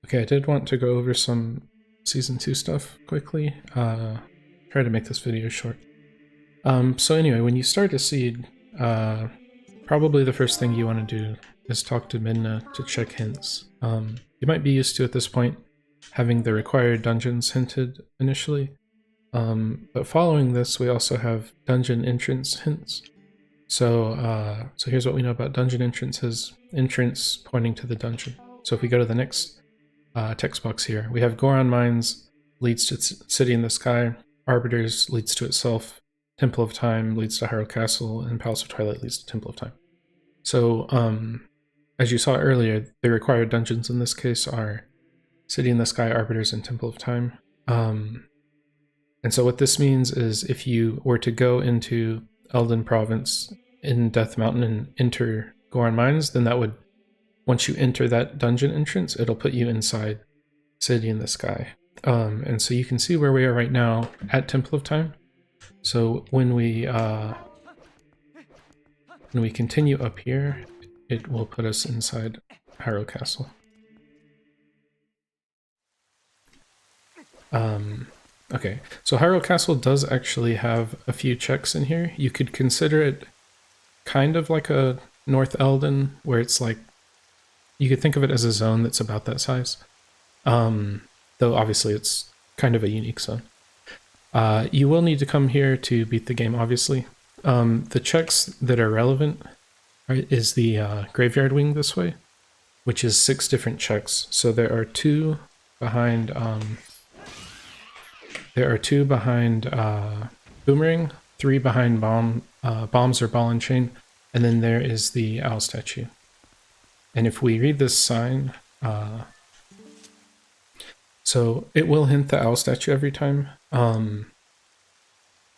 Okay, I did want to go over some Season 2 stuff quickly. Try to make this video short. So anyway, when you start a seed, probably the first thing you want to do is talk to Midna to check hints. You might be used to, at this point, having the required dungeons hinted initially. But following this, we also have dungeon entrance hints. So here's what we know about dungeon entrances. Entrance pointing to the dungeon. So if we go to the next text box here, we have Goron Mines leads to City in the Sky, Arbiters leads to itself, Temple of Time leads to Hyrule Castle, and Palace of Twilight leads to Temple of Time. So as you saw earlier, the required dungeons in this case are City in the Sky, Arbiters, and Temple of Time. And so what this means is if you were to go into Eldin Province in Death Mountain and enter Goron Mines, then that would, once you enter that dungeon entrance, it'll put you inside City in the Sky. And so you can see where we are right now at Temple of Time. So when we continue up here, it will put us inside Hyrule Castle. Okay, so Hyrule Castle does actually have a few checks in here. You could consider it kind of like a North Eldin, where it's like, you could think of it as a zone that's about that size. Though obviously it's kind of a unique zone. You will need to come here to beat the game, obviously. The checks that are relevant is the Graveyard Wing this way, which is 6 different checks. So there are 2 behind... Boomerang, 3 behind Bombs or Ball and Chain, and then there is the owl statue. And if we read this sign, so it will hint the owl statue every time.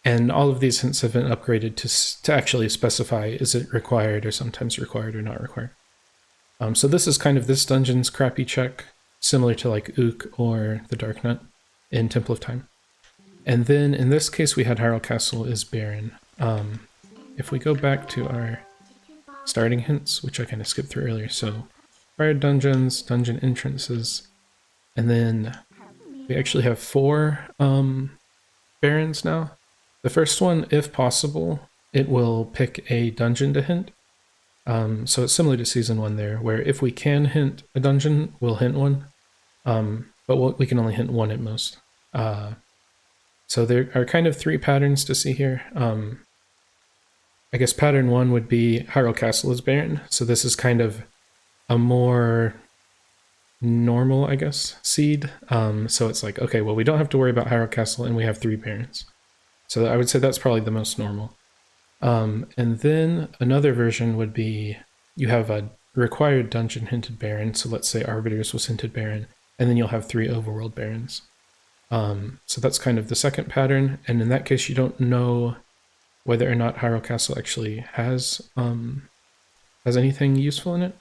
And all of these hints have been upgraded to actually specify, is it required or sometimes required or not required. So this is kind of this dungeon's crappy check, similar to like Ook or the Dark Nut in Temple of Time. And then in this case, we had Hyrule Castle is barren. If we go back to our starting hints, which I kind of skipped through earlier, so fire dungeons, dungeon entrances, and then we actually have 4 barrens now. The first one, if possible, it will pick a dungeon to hint. So it's similar to Season 1 there, where if we can hint a dungeon, we'll hint one, but we can only hint 1 at most. So there are kind of 3 patterns to see here. I guess pattern 1 would be Hyrule Castle is barren. So this is kind of a more normal, I guess, seed. So it's like, okay, well, we don't have to worry about Hyrule Castle and we have 3 barrens. So I would say that's probably the most normal. And then another version would be you have a required dungeon hinted baron. So let's say Arbiters was hinted baron, and then you'll have 3 overworld barons. So that's kind of the second pattern, and in that case you don't know whether or not Hyrule Castle actually has anything useful in it,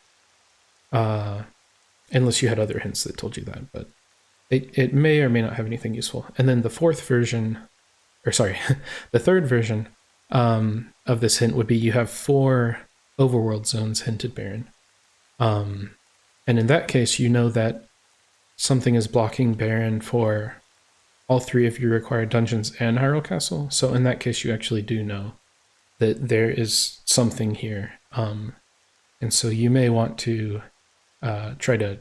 unless you had other hints that told you that, but it may or may not have anything useful. And then the fourth version, or sorry, the third version of this hint would be you have 4 overworld zones hinted baron. And in that case you know that something is blocking baron for all 3 of your required dungeons and Hyrule Castle. So in that case, you actually do know that there is something here. And so you may want to try to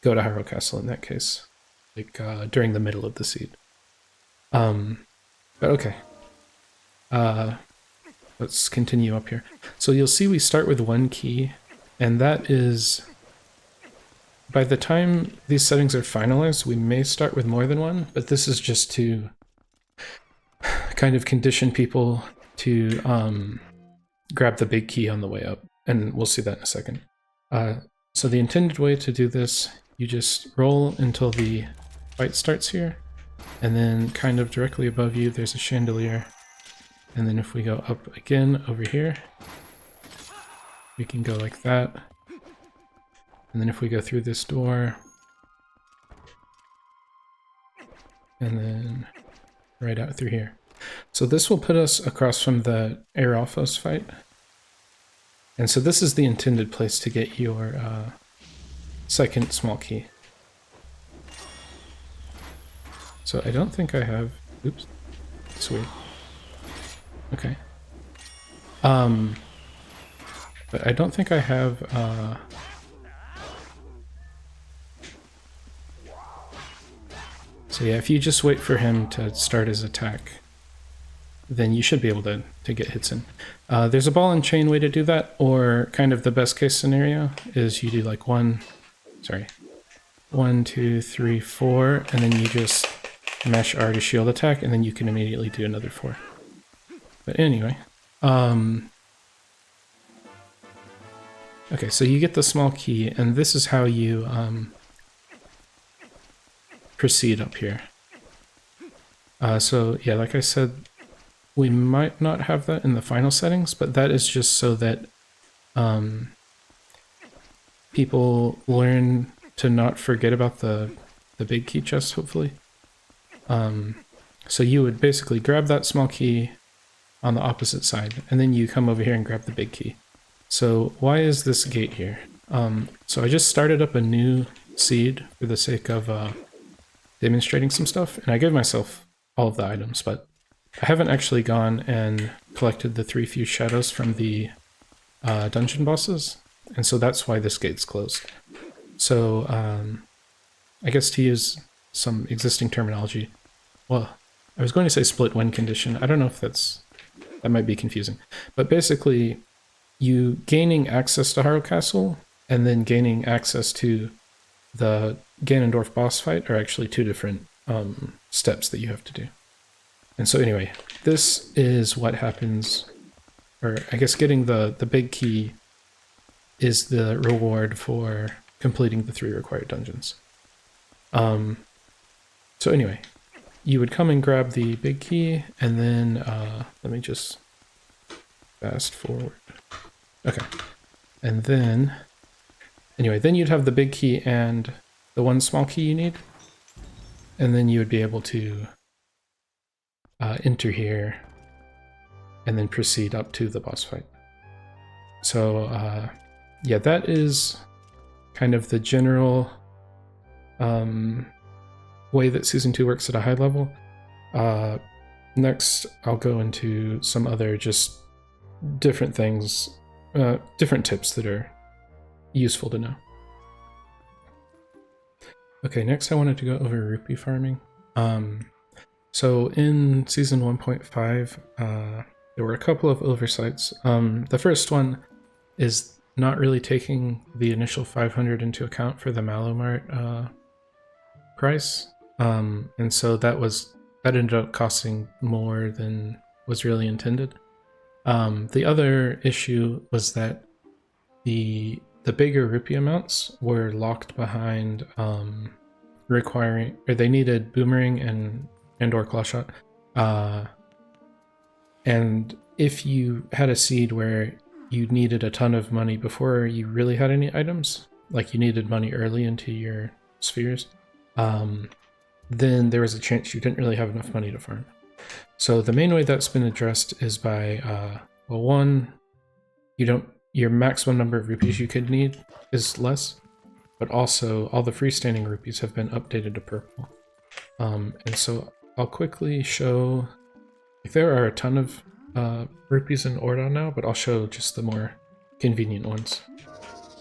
go to Hyrule Castle in that case, like during the middle of the seed. But okay. Let's continue up here. So you'll see we start with 1 key, and that is... By the time these settings are finalized, we may start with more than 1, but this is just to kind of condition people to grab the big key on the way up, and we'll see that in a second. So the intended way to do this, you just roll until the fight starts here, and then kind of directly above you there's a chandelier, and then if we go up again over here, we can go like that. And then if we go through this door, and then right out through here. So this will put us across from the Aeralphos fight. And so this is the intended place to get your second small key. So I don't think I have... Oops. Sweet. Okay. But I don't think I have, So yeah, if you just wait for him to start his attack, then you should be able to get hits in. There's a ball and chain way to do that, or kind of the best case scenario is you do like 1, 2, 3, 4, and then you just mash R to shield attack, and then you can immediately do another 4. But anyway, okay, so you get the small key, and this is how you proceed up here. So yeah, like I said, we might not have that in the final settings, but that is just so that people learn to not forget about the big key chest, hopefully. So you would basically grab that small key on the opposite side, and then you come over here and grab the big key. So why is this gate here? So I just started up a new seed for the sake of demonstrating some stuff, and I gave myself all of the items, but I haven't actually gone and collected the 3 fused shadows from the dungeon bosses, and so that's why this gate's closed. So I guess to use some existing terminology, well, I was going to say split win condition. I don't know if that might be confusing, but basically you gaining access to Harrow Castle and then gaining access to the Ganondorf boss fight are actually 2 different steps that you have to do. And so anyway, this is what happens, or I guess getting the big key is the reward for completing the 3 required dungeons. So anyway, you would come and grab the big key, and then let me just fast forward. Okay, and then anyway, then you'd have the big key and the 1 small key you need, and then you would be able to enter here and then proceed up to the boss fight. So yeah, that is kind of the general way that Season 2 works at a high level. Next, I'll go into some other just different things, different tips that are useful to know. Okay, next I wanted to go over rupee farming. So in Season 1.5, there were a couple of oversights. The first one is not really taking the initial 500 into account for the Malo Mart price. And so that ended up costing more than was really intended. The other issue was that the bigger rupee amounts were locked behind requiring, or they needed Boomerang and or Clawshot. And if you had a seed where you needed a ton of money before you really had any items, like you needed money early into your spheres, then there was a chance you didn't really have enough money to farm. So the main way that's been addressed is by, well, one, your maximum number of rupees you could need is less, but also all the freestanding rupees have been updated to purple. And so I'll quickly show, like, there are a ton of rupees in Ordon now, but I'll show just the more convenient ones.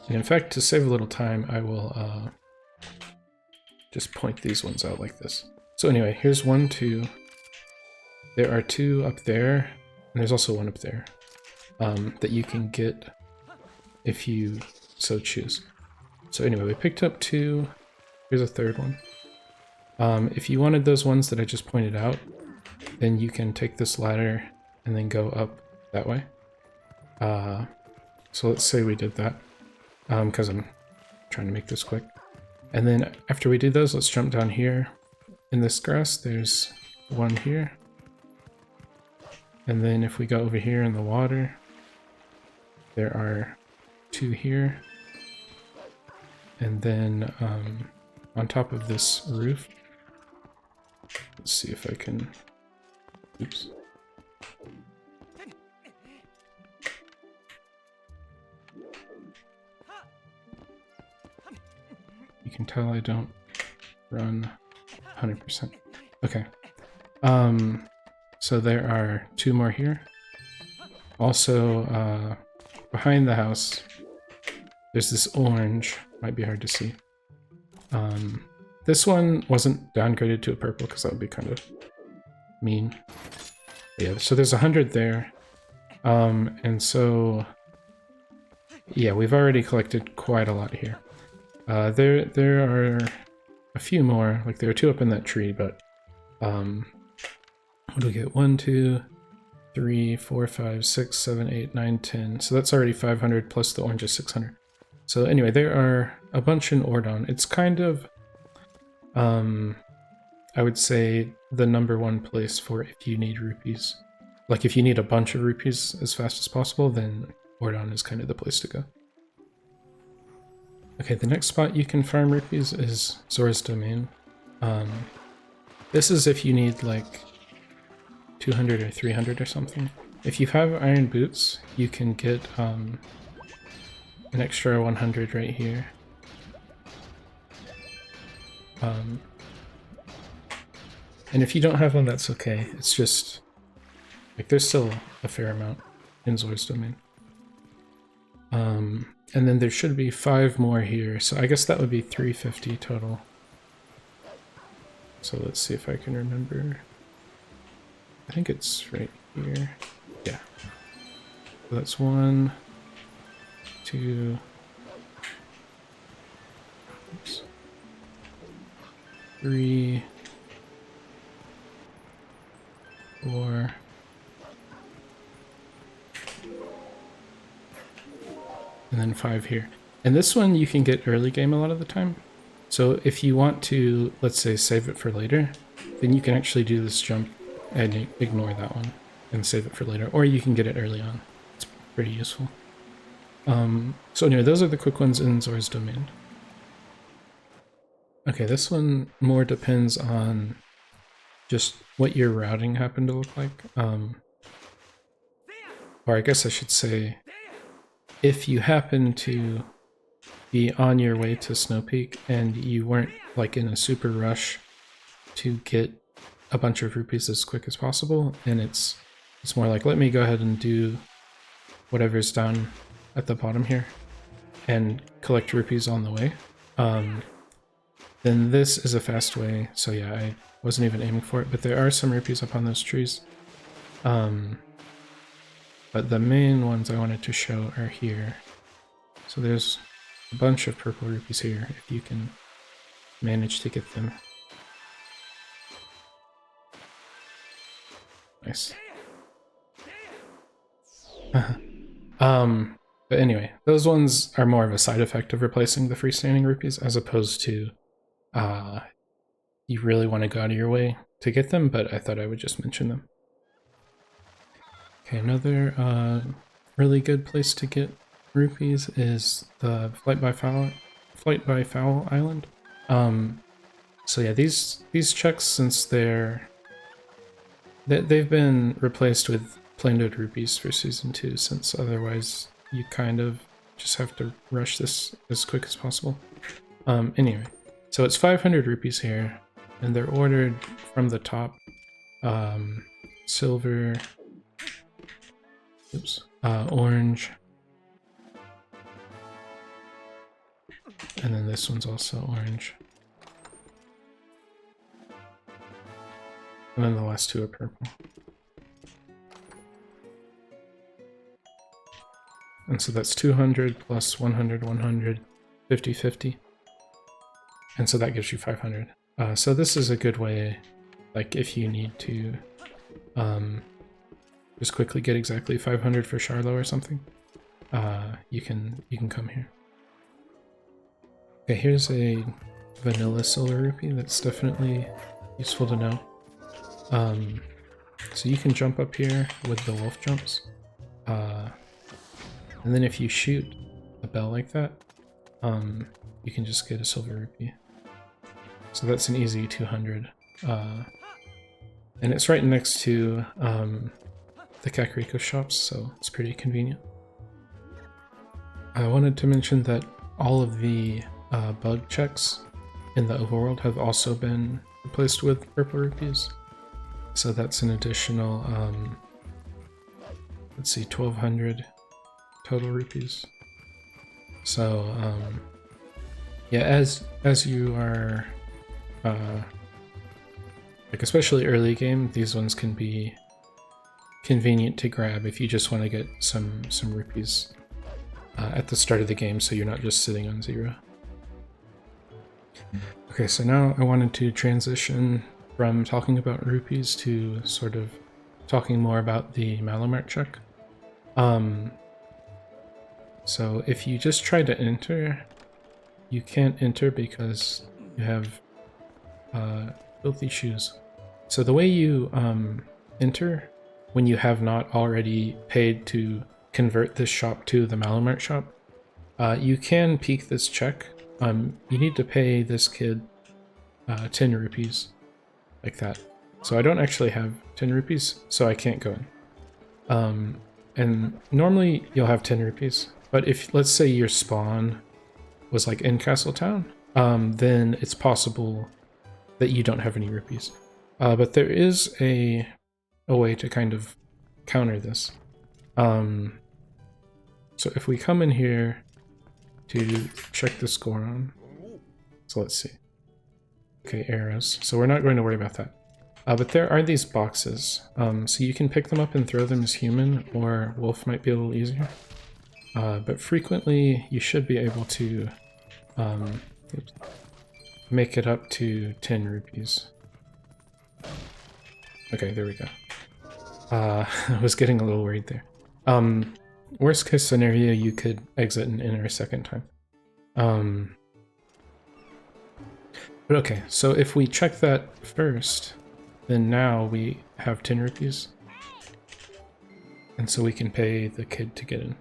And in fact, to save a little time, I will just point these ones out like this. So anyway, here's 1, 2. There are 2 up there, and there's also 1 up there that you can get if you so choose. So anyway, we picked up 2. Here's a 3rd one. If you wanted those ones that I just pointed out, then you can take this ladder and then go up that way. So let's say we did that, because I'm trying to make this quick. And then after we do those, let's jump down here. In this grass, there's 1 here. And then if we go over here in the water, there are 2 here. And then on top of this roof, let's see if I can, oops. You can tell I don't run 100%. Okay. So there are 2 more here. Also, behind the house, there's this orange. Might be hard to see. This one wasn't downgraded to a purple because that would be kind of mean. But yeah, so there's 100 there. And so, yeah, we've already collected quite a lot here. There are a few more, like there are 2 up in that tree, but what do we get? 1, 2, 3, 4, 5, 6, 7, 8, 9, 10. So that's already 500 plus the orange is 600. So anyway, there are a bunch in Ordon. It's kind of, I would say, the #1 place for if you need rupees. Like if you need a bunch of rupees as fast as possible, then Ordon is kind of the place to go. Okay, the next spot you can farm rupees is Zora's Domain. This is if you need like 200 or 300 or something. If you have iron boots, you can get an extra 100 right here. And if you don't have one, that's okay. It's just, like, there's still a fair amount in Zora's Domain. And then there should be 5 more here, so I guess that would be 350 total. So let's see if I can remember. I think it's right here. Yeah. So that's 1, 2, 3, 4, and then 5 here. And this one you can get early game a lot of the time. So if you want to, let's say, save it for later, then you can actually do this jump and ignore that one and save it for later. Or you can get it early on. It's pretty useful. So anyway, those are the quick ones in Zora's Domain. Okay, this one more depends on just what your routing happened to look like. Or I guess I should say, if you happen to be on your way to Snowpeak and you weren't like in a super rush to get a bunch of rupees as quick as possible, and it's more like, let me go ahead and do whatever's down at the bottom here and collect rupees on the way, then this is a fast way. So yeah, I wasn't even aiming for it, but there are some rupees up on those trees. But the main ones I wanted to show are here. So there's a bunch of purple rupees here, if you can manage to get them. Nice. But anyway, those ones are more of a side effect of replacing the freestanding rupees, as opposed to you really want to go out of your way to get them, but I thought I would just mention them. Okay, another really good place to get rupees is the Flight by Fowl Island. So yeah, these checks, since they've been replaced with plain-old rupees for Season 2, since otherwise you kind of just have to rush this as quick as possible. Anyway, so it's 500 rupees here, and they're ordered from the top. Silver, oops, orange, and then this one's also orange. And then the last 2 are purple. And so that's 200 plus 100, 100, 50, 50. And so that gives you 500. So this is a good way, like if you need to just quickly get exactly 500 for Charlo or something, you can come here. Okay, here's a vanilla silver rupee that's definitely useful to know. So you can jump up here with the wolf jumps, and then if you shoot a bell like that, you can just get a silver rupee. So that's an easy 200, and it's right next to the Kakariko shops, so it's pretty convenient. I wanted to mention that all of the bug checks in the overworld have also been replaced with purple rupees. So that's an additional, let's see, 1,200 total rupees. So, yeah, as you are, like especially early game, these ones can be convenient to grab if you just want to get some rupees at the start of the game, so you're not just sitting on 0. Okay, so now I wanted to transition from talking about rupees to sort of talking more about the Malo Mart check. So if you just try to enter, you can't enter because you have filthy shoes. So the way you enter when you have not already paid to convert this shop to the Malo Mart shop, you can peek this check. You need to pay this kid 10 rupees, like that. So I don't actually have 10 rupees, so I can't go in. And normally you'll have 10 rupees, but if, let's say your spawn was like in Castle Town, then it's possible that you don't have any rupees. But there is a way to kind of counter this. So if we come in here to check this Goron, so let's see. Okay, arrows. So we're not going to worry about that. But there are these boxes, so you can pick them up and throw them as human, or wolf might be a little easier. But frequently you should be able to make it up to 10 rupees. Okay, there we go. I was getting a little worried there. Worst case scenario, you could exit and enter a second time. But okay, so if we check that first, then now we have 10 rupees. And so we can pay the kid to get in.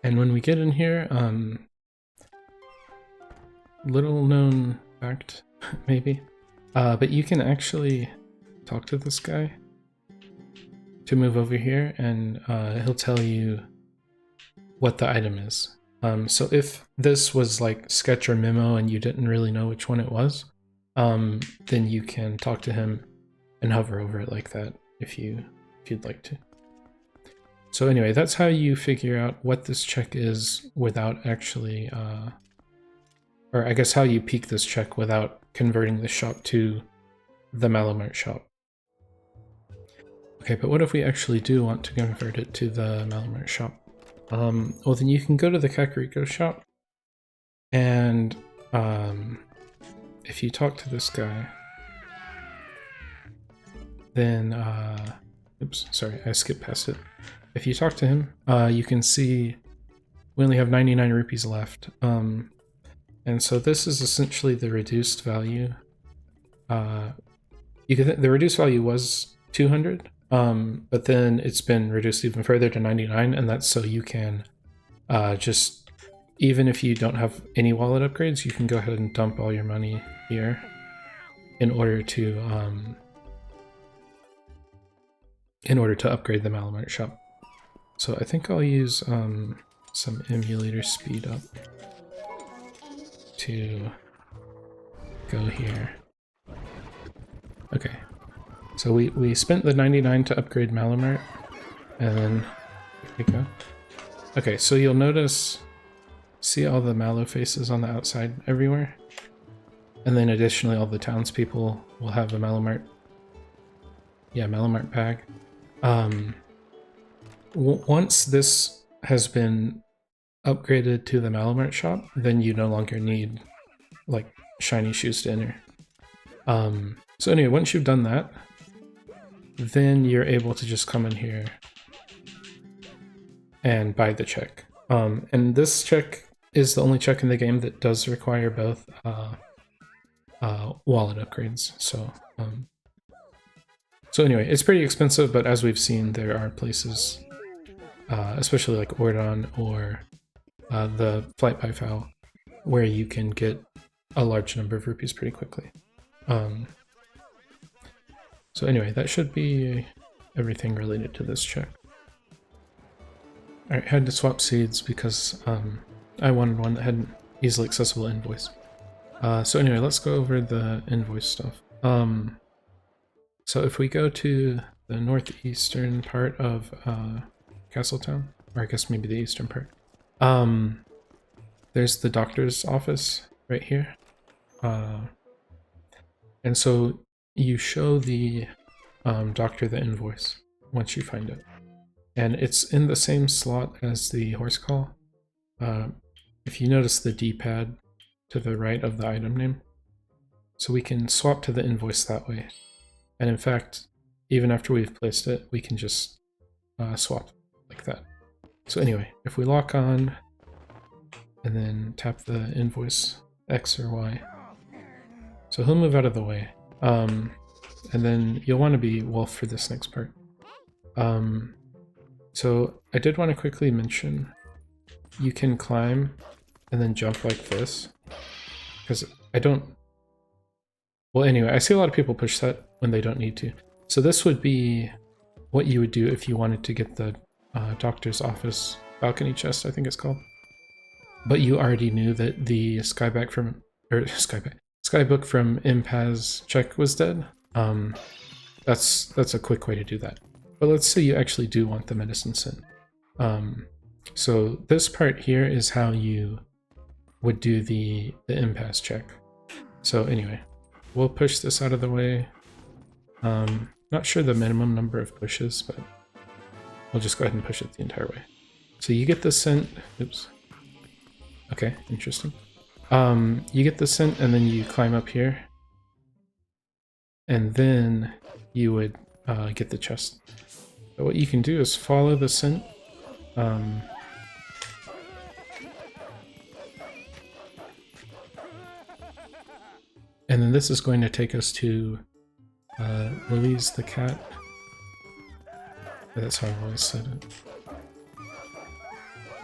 And when we get in here, little known fact, maybe, but you can actually talk to this guy to move over here, and he'll tell you what the item is. So if this was like sketch or memo and you didn't really know which one it was, then you can talk to him and hover over it like that if you'd like to. So anyway, that's how you figure out what this check is without actually, or I guess how you peek this check without converting the shop to the Malo Mart shop. Okay, but what if we actually do want to convert it to the Malo Mart shop? Well, then you can go to the Kakariko shop, and if you talk to this guy, then, oops, sorry, I skipped past it. If you talk to him, you can see we only have 99 rupees left. And so this is essentially the reduced value. The reduced value was 200, but then it's been reduced even further to 99, and that's so you can just, even if you don't have any wallet upgrades, you can go ahead and dump all your money here in order to upgrade the Malo Mart shop. So I think I'll use some emulator speed up to go here. Okay, so we spent the 99 to upgrade Malo Mart, and then here we go. Okay, so you'll notice, see all the Malo faces on the outside everywhere? And then additionally all the townspeople will have a Malo Mart, yeah, Malo Mart bag. Once this has been upgraded to the Malo Mart shop, then you no longer need like shiny shoes to enter. So anyway, once you've done that, then you're able to just come in here and buy the check. And this check is the only check in the game that does require both wallet upgrades. So anyway, it's pretty expensive, but as we've seen, there are places, especially like Ordon or the Flight by Fowl, where you can get a large number of rupees pretty quickly. So anyway, that should be everything related to this check. Alright, had to swap seeds because I wanted one that had an easily accessible invoice. So anyway, let's go over the invoice stuff. So if we go to the northeastern part of Castletown, or I guess maybe the eastern part, there's the doctor's office right here. And so you show the doctor the invoice once you find it. And it's in the same slot as the horse call. If you notice the D-pad to the right of the item name. So we can swap to the invoice that way. And in fact, even after we've placed it, we can just swap like that. So anyway, if we lock on and then tap the invoice X or Y, so he'll move out of the way. And then you'll want to be wolf for this next part. So I did want to quickly mention you can climb and then jump like this. Because I don't... Well, anyway, I see a lot of people push that when they don't need to. So this would be what you would do if you wanted to get the doctor's office balcony chest, I think it's called. But you already knew that the Skybook from Impaz check was dead. That's a quick way to do that. But let's say you actually do want the medicine sent. So this part here is how you would do the Impaz check. So anyway, we'll push this out of the way. Not sure the minimum number of pushes, but we'll just go ahead and push it the entire way. So you get the scent. Oops. Okay, interesting. You get the scent and then you climb up here. And then you would get the chest. So what you can do is follow the scent. And then this is going to take us to Louise the cat. That's how I've always said it.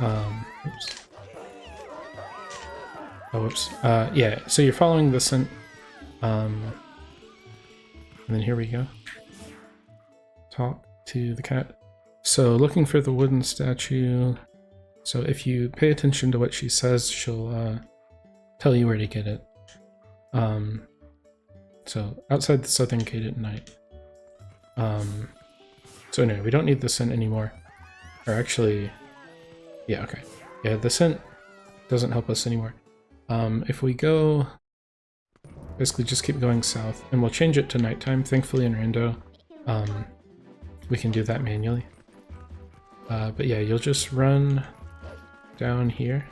Oops. Oh, whoops. Yeah, so you're following the scent. And then here we go. Talk to the cat. So looking for the wooden statue. So if you pay attention to what she says, she'll tell you where to get it. So outside the southern gate at night. So anyway, we don't need the scent anymore. Or actually, yeah, okay. Yeah, the scent doesn't help us anymore. If we go, basically just keep going south, and we'll change it to nighttime. Thankfully in Rando, we can do that manually. But yeah, you'll just run down here.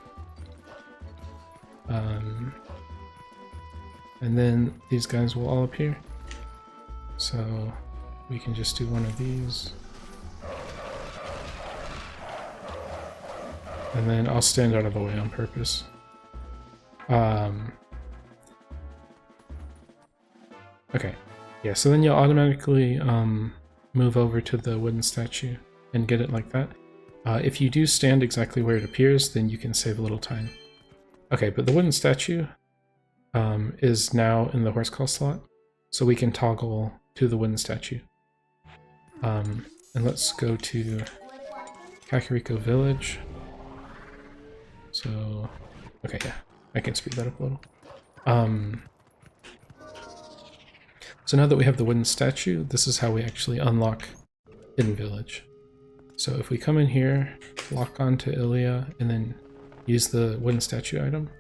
And then these guys will all appear. So we can just do one of these. And then I'll stand out of the way on purpose. Okay. Yeah, so then you'll automatically move over to the wooden statue and get it like that. If you do stand exactly where it appears, then you can save a little time. Okay, but the wooden statue is now in the horse call slot, so we can toggle to the wooden statue. And let's go to Kakariko Village. So, okay, yeah, I can speed that up a little. So now that we have the wooden statue, this is how we actually unlock Hidden Village. So if we come in here, lock onto Ilia, and then use the wooden statue item,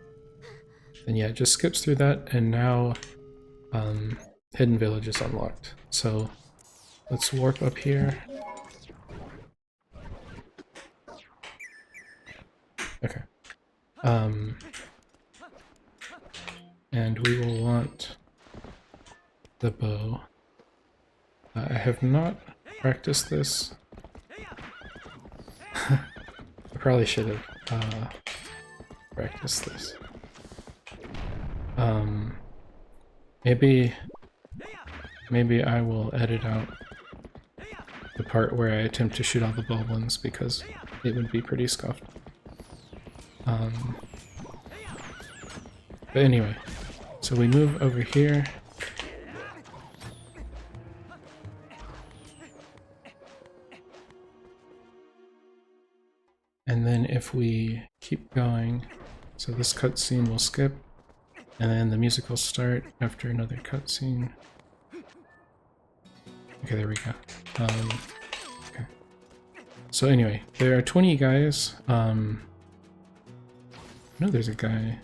then yeah, it just skips through that, and now Hidden Village is unlocked. So let's warp up here. Okay. And we will want the bow. I have not practiced this. I probably should have practiced this. Maybe I will edit out the part where I attempt to shoot all the Bulblins because it would be pretty scuffed. But anyway, so we move over here. And then if if we keep going, so this cutscene will skip, and then the music will start after another cutscene. Okay, there we go. Okay. So anyway, there are 20 guys. No, there's a guy.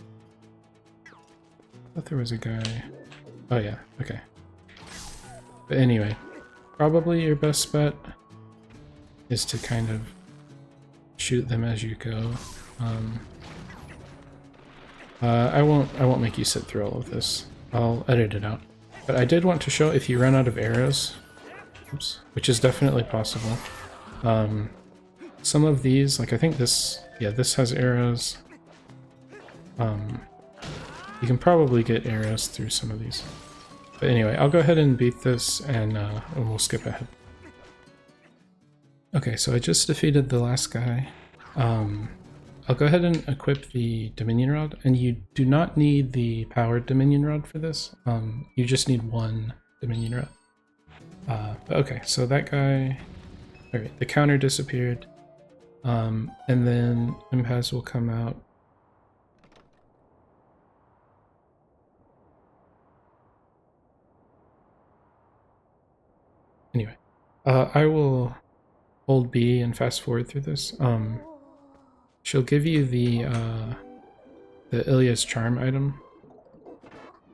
I thought there was a guy. Oh yeah, okay. But anyway, probably your best bet is to kind of shoot them as you go. I won't make you sit through all of this. I'll edit it out. But I did want to show if you run out of arrows, oops, which is definitely possible. Some of these, like I think this, yeah, this has arrows. You can probably get arrows through some of these. But anyway, I'll go ahead and beat this and we'll skip ahead. Okay, so I just defeated the last guy. I'll go ahead and equip the Dominion Rod, and you do not need the powered Dominion Rod for this. You just need one Dominion Rod. But okay, so that guy, alright, the counter disappeared, and then Impaz will come out. Anyway, I will hold B and fast forward through this. She'll give you the Ilya's charm item.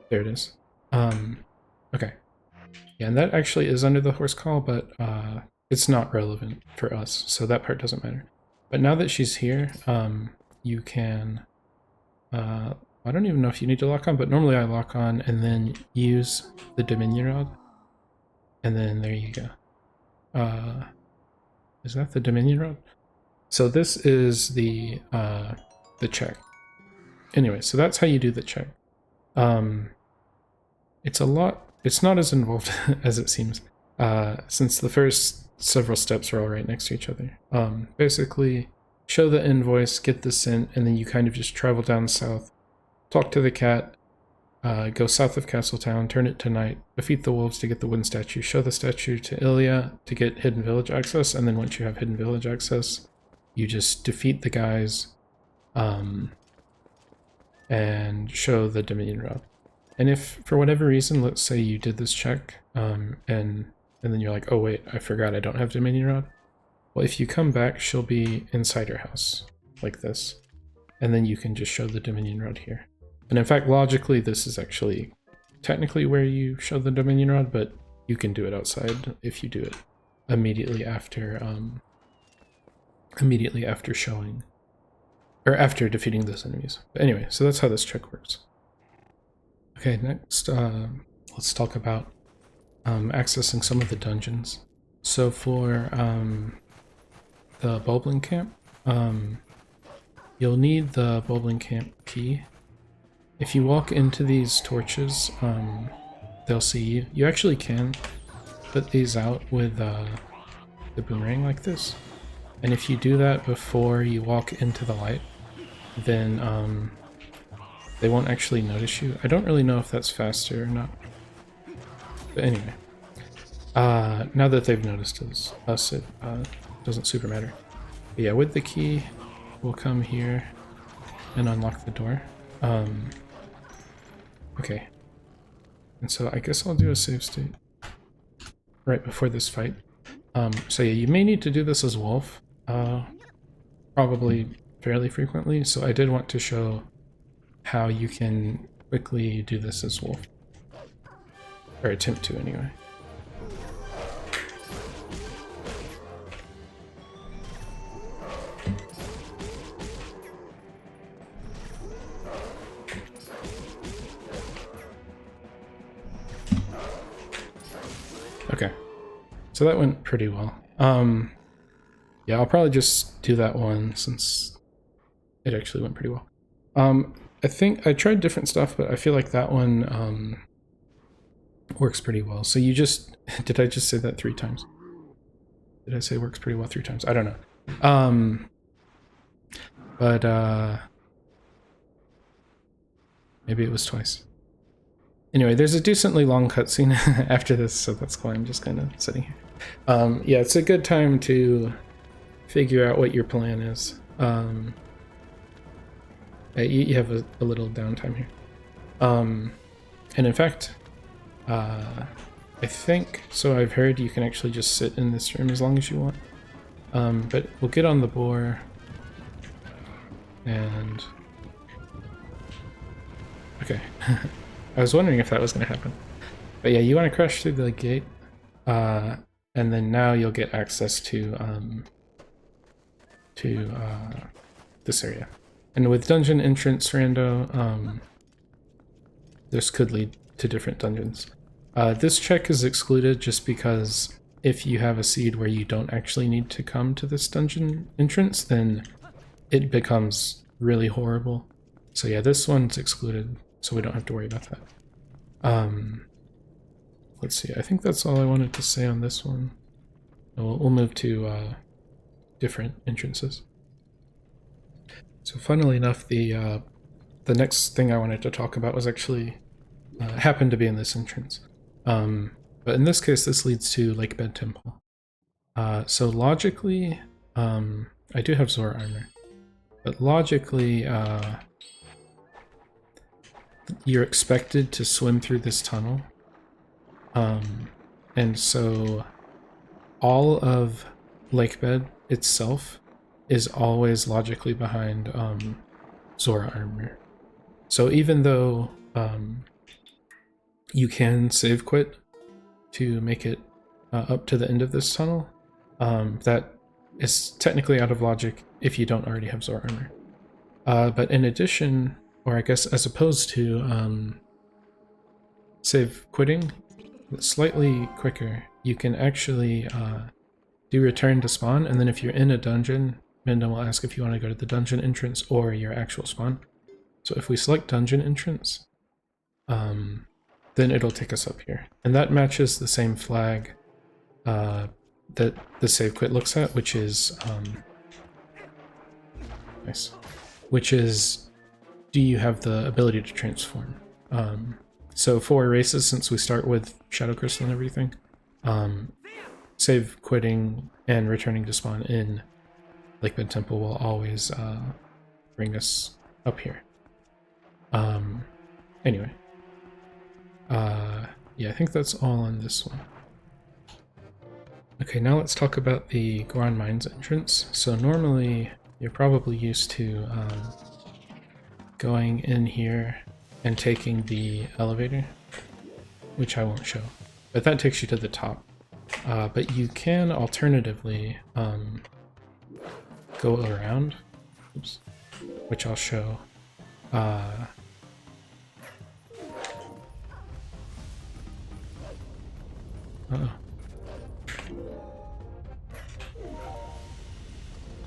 There it is. Okay. Yeah, and that actually is under the horse call, but it's not relevant for us, so that part doesn't matter. But now that she's here, you can... I don't even know if you need to lock on, but normally I lock on and then use the Dominion Rod. And then there you go. Is that the Dominion Rod? So this is the check. Anyway, so that's how you do the check. It's not as involved as it seems, since the first several steps are all right next to each other. Basically, show the invoice, get the cent, and then you kind of just travel down south, talk to the cat, go south of Castletown, turn it to night, defeat the wolves to get the wooden statue, show the statue to Ilya to get Hidden Village access, and then once you have Hidden Village access, you just defeat the guys, and show the Dominion Rod. And if, for whatever reason, let's say you did this check, and then you're like, oh wait, I forgot I don't have Dominion Rod. Well, if you come back, she'll be inside her house, like this. And then you can just show the Dominion Rod here. And in fact, logically, this is actually technically where you show the Dominion Rod, but you can do it outside if you do it immediately after showing, or after defeating those enemies. But anyway, so that's how this check works. Okay, next, let's talk about accessing some of the dungeons. So for the Bulblin camp, you'll need the Bulblin camp key. If you walk into these torches, they'll see you. You actually can put these out with the boomerang like this. And if you do that before you walk into the light, then they won't actually notice you. I don't really know if that's faster or not. But anyway, now that they've noticed us, it doesn't super matter. But yeah, with the key, we'll come here and unlock the door. Okay. And so I guess I'll do a save state right before this fight. So yeah, you may need to do this as Wolf, probably fairly frequently, so I did want to show how you can quickly do this as Wolf. Or attempt to, anyway. Okay, so that went pretty well. Yeah, I'll probably just do that one since it actually went pretty well. I think I tried different stuff, but I feel like that one works pretty well. So you just, did I just say that 3 times? Did I say works pretty well 3 times? I don't know. But maybe it was twice. Anyway, there's a decently long cutscene after this, so that's why I'm just kind of sitting here. Yeah, it's a good time to figure out what your plan is. You have a little downtime here. And in fact, I think, so I've heard you can actually just sit in this room as long as you want. But we'll get on the boar and... Okay. I was wondering if that was going to happen. But yeah, you want to crash through the gate, and then now you'll get access to this area. And with dungeon entrance rando, this could lead to different dungeons. This check is excluded just because if you have a seed where you don't actually need to come to this dungeon entrance, then it becomes really horrible. So yeah, this one's excluded, so we don't have to worry about that. Let's see, I think that's all I wanted to say on this one. We'll move to different entrances. So funnily enough, the next thing I wanted to talk about was actually happened to be in this entrance. But in this case, this leads to Lakebed Temple. So logically, I do have Zora armor, but logically, you're expected to swim through this tunnel. And so all of Lakebed itself is always logically behind Zora armor. So even though you can save quit to make it up to the end of this tunnel, that is technically out of logic if you don't already have Zora armor. But in addition, or I guess as opposed to save quitting, slightly quicker, you can actually do return to spawn, and then if you're in a dungeon, Menda will ask if you want to go to the dungeon entrance or your actual spawn. So if we select dungeon entrance, then it'll take us up here. And that matches the same flag that the save quit looks at, which is nice. Which is, do you have the ability to transform? So for races, since we start with Shadow Crystal and everything, save quitting and returning to spawn in Lakebed Temple will always bring us up here. Anyway. Yeah, I think that's all on this one. Okay, now let's talk about the Goron Mines entrance. So normally, you're probably used to going in here and taking the elevator, which I won't show. But that takes you to the top. But you can alternatively go around, oops, which I'll show.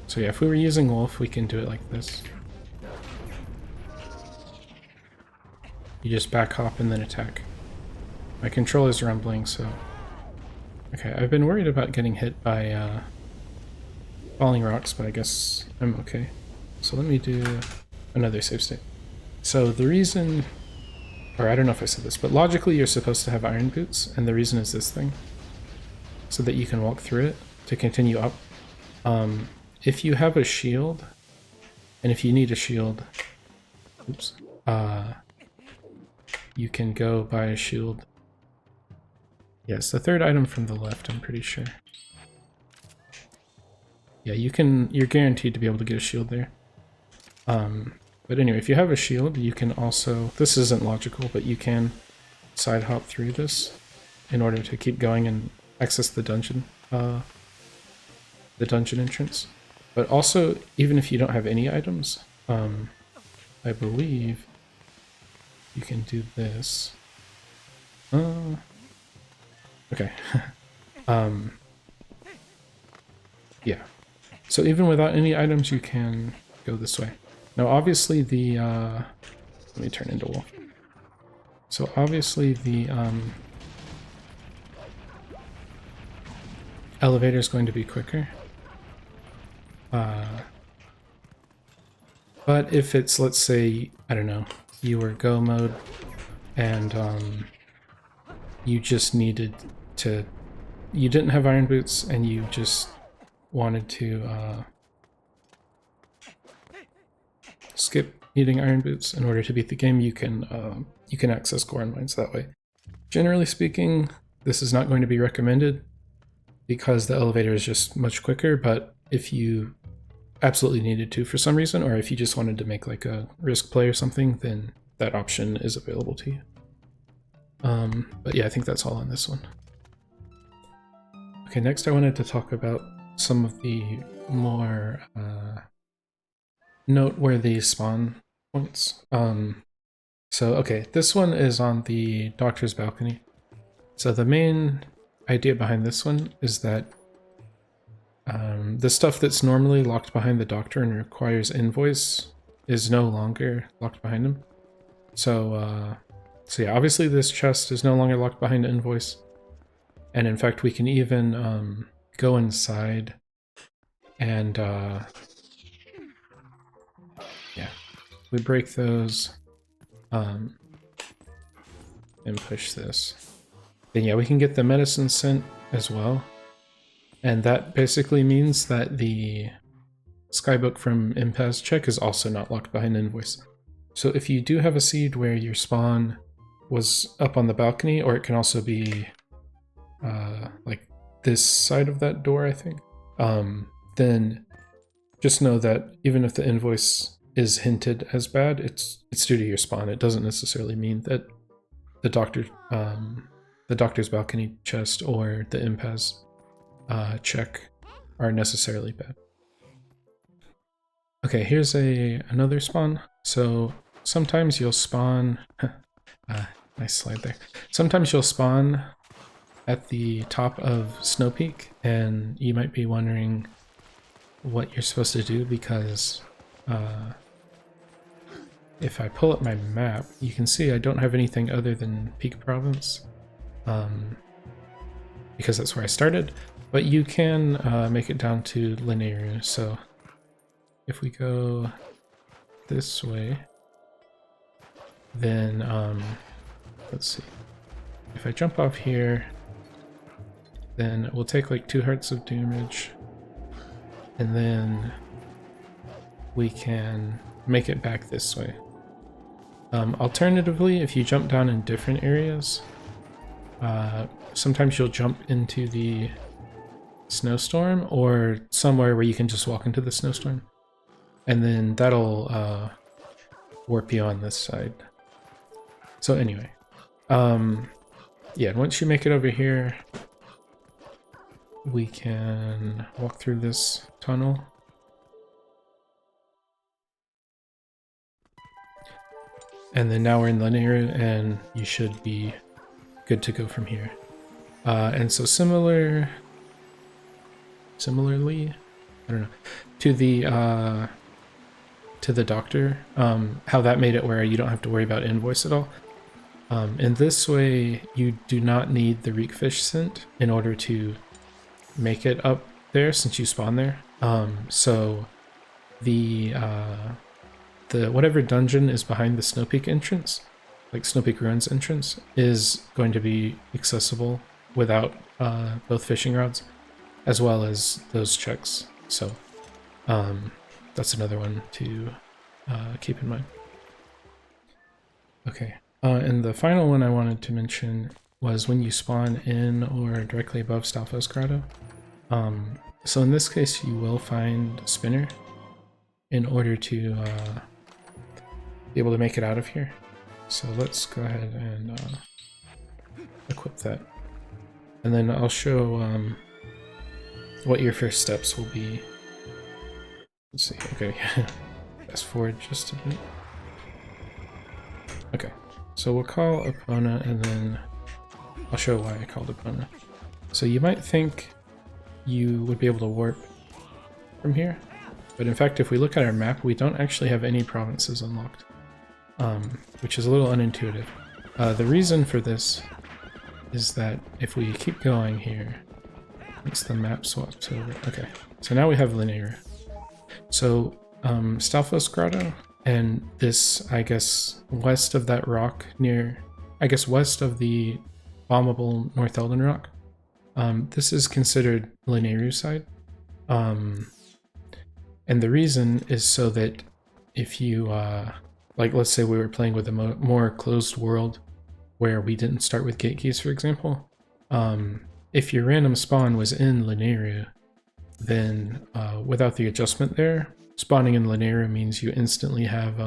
So yeah, if we were using Wolf, we can do it like this. You just back hop and then attack. My controller's rumbling, so... Okay, I've been worried about getting hit by falling rocks, but I guess I'm okay. So let me do another save state. So the reason, or I don't know if I said this, but logically you're supposed to have iron boots, and the reason is this thing. So that you can walk through it to continue up. If you have a shield, and if you need a shield, oops, you can go buy a shield. Yes, the third item from the left, I'm pretty sure. Yeah, you're guaranteed to be able to get a shield there. But anyway, if you have a shield, you can also, this isn't logical, but you can side hop through this in order to keep going and access the dungeon entrance. But also, even if you don't have any items, I believe you can do this. Okay. Yeah. So even without any items, you can go this way. Now, obviously the, let me turn into Wolf. So obviously the, elevator is going to be quicker. But if it's, let's say, I don't know, you were go mode and you just needed to, you didn't have iron boots and you just wanted to skip needing iron boots in order to beat the game, you can access Goron mines that way. Generally speaking, this is not going to be recommended because the elevator is just much quicker, but if you absolutely needed to for some reason, or if you just wanted to make like a risk play or something, then that option is available to you. But yeah, I think that's all on this one. Okay, next I wanted to talk about some of the more noteworthy spawn points. So okay, this one is on the doctor's balcony. So the main idea behind this one is that the stuff that's normally locked behind the doctor and requires invoice is no longer locked behind him. So yeah, obviously this chest is no longer locked behind invoice. And in fact, we can even go inside and yeah, we break those and push this. Then yeah, we can get the medicine sent as well. And that basically means that the skybook from Impaz check is also not locked behind invoice. So if you do have a seed where your spawn was up on the balcony, or it can also be like this side of that door, I think, then just know that even if the invoice is hinted as bad, it's due to your spawn. It doesn't necessarily mean that the doctor's balcony chest or the Impaz check are necessarily bad. Okay, here's another spawn. So sometimes you'll spawn nice slide there. Sometimes you'll spawn at the top of Snowpeak, and you might be wondering what you're supposed to do, because if I pull up my map, you can see I don't have anything other than Peak Province, because that's where I started. But you can make it down to Linear. So if we go this way, then let's see. If I jump off here, then we'll take like 2 hearts of damage, and then we can make it back this way. Alternatively, if you jump down in different areas, sometimes you'll jump into the snowstorm or somewhere where you can just walk into the snowstorm, and then that'll warp you on this side. So anyway, yeah, once you make it over here, we can walk through this tunnel. And then now we're in Linear, and you should be good to go from here. And so similarly, I don't know, to the doctor, how that made it where you don't have to worry about invoice at all. In this way, you do not need the reekfish scent in order to make it up there, since you spawn there. So the whatever dungeon is behind the Snowpeak entrance, like Snowpeak Ruins entrance, is going to be accessible without both fishing rods, as well as those checks. So that's another one to keep in mind. Okay, and the final one I wanted to mention was when you spawn in or directly above Stalfos Grotto. So in this case, you will find Spinner in order to be able to make it out of here. So let's go ahead and equip that. And then I'll show what your first steps will be. Let's see, okay, fast forward just a bit. Okay, so we'll call Epona, and then I'll show why I called Epona. So you might think you would be able to warp from here, but in fact, if we look at our map, we don't actually have any provinces unlocked, which is a little unintuitive. The reason for this is that if we keep going here, once the map swaps over, okay, so now we have Linear. So Stalfos Grotto, and this, I guess, west of that rock near, I guess west of the bombable North Elden rock, this is considered Linear side. And the reason is so that if you, like let's say we were playing with a more closed world where we didn't start with gate keys, for example, if your random spawn was in Linearu, then without the adjustment there, spawning in Linearu means you instantly have